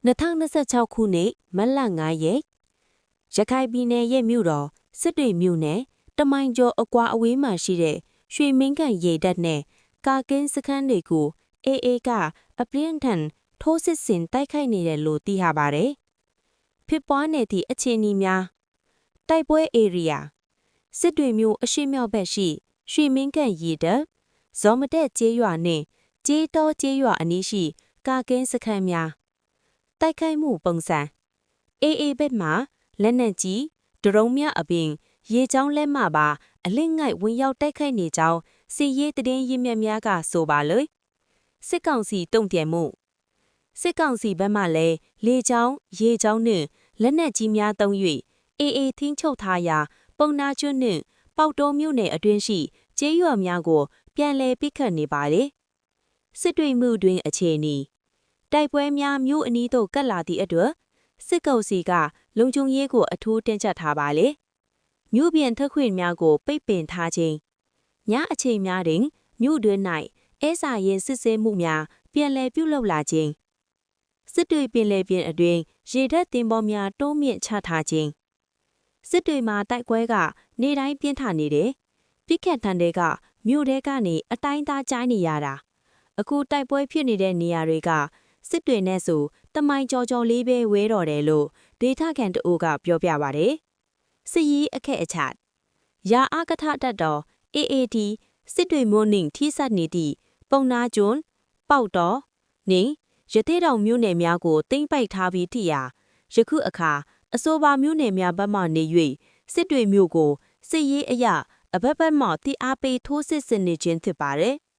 2026 ခုနှစ်မတ်လ9ရက်ရခိုင်ပြည်နယ်ရဲ့မြို့တော်စစ်တွေမြို့နယ်တမိုင်ကျော်အကွာအဝေးမှာရှိတဲ့ရွှေမင်းကန်ရေတပ်နဲ့ကာကင်းစခန်းတွေကိုAAကအပြင်းထန်ထိုးစစ်ဆင်တိုက်ခိုက်နေတယ်လို့သိရပါတယ်။ဖြစ်ပွားနေသည့်အခြေအနေများတိုက်ပွဲဧရိယာစစ်တွေမြို့အရှိမြောက်ဘက်ရှိရွှေမင်းကန်ရေတပ်ဇော်မတက်ကျေးရွာနှင့်ကျေးတော်ကျေးရွာအနီးရှိကာကင်းစခန်းများတိုက်ခိုက်မှုပုံစံ AA ဘက်မှလက်နက်ကြီးဒရုန်းများအပြင်ရေကြောင်းလက်မှပါအလစ်ငိုက်ဝင်ရောက်တိုက်ခိုက်နေကြောင်းစီရေးတည်င်းရင်းမြစ်များကဆိုပါလေစစ်ကောင်စီတုံ့ပြန်မှုစစ်ကောင်စီဘက်မှလည်းလေကြောင်းရေကြောင်းနှင့်လက်နက်ကြီးများသုံး၍ AA ထင်းချုပ်ထားရာပုံနာကျွန်းနှင့်ပေါတောမြို့နယ်အတွင်းရှိကျေးရွာများကိုပြန်လည်ပစ်ခတ်နေပါတယ်စစ်တွေမှုတွင်အခြေအနေတိုက်ပွဲများမြို့အနီးသို့ကပ်လာသည့်အတွက်စစ်ကောင်စီကလုံခြုံရေးကိုအထူးတင်းကျပ်ထားပါလေမြို့ပြင်ထွက်ခွင့်များကိုပိတ်ပင်ထားခြင်းညအချိန်များတွင်မြို့တွင်၌အဲစာရင်စစ်ဆေးမှုများပြန်လည်ပြုလုပ်လာခြင်းစစ်တွေပင်လယ်ပြင်အတွင်းရေတပ်သင်္ဘောများတိုးမြင့်ချထားခြင်းစစ်တွေမှာတိုက်ပွဲကနေတိုင်းပြင်းထန်နေတယ်ပြစ်ခတ်တန်တွေကမြို့ထဲကနေအတိုင်းသားကျိုင်းနေရတာအခုတိုက်ပွဲဖြစ်နေတဲ့နေရာတွေကစစ်တွေနဲ့ဆိုတမိုင်ကြော်လေးပဲဝဲတော်တယ်လို့ဒေသခံတအိုကပြောပြပါတယ်စစ်ရေးအခက်အချရာအာကထတတ်တော် AAD စစ်တွေမိုးနှင့်ထိစပ်နေသည့်ပုံနာကျွန်းပေါက်တော်နှင့်ရသေးတောင်မြို့နယ်များကိုသိမ်းပိုက်ထားပြီးထိရာယခုအခါအဆိုပါမြို့နယ်များဘက်မှနေ၍စစ်တွေမြို့ကိုစစ်ရေးအရအဘက်ဘက်မှတိအားပေးထိုးစစ်ဆင်နေခြင်းဖြစ်ပါတယ်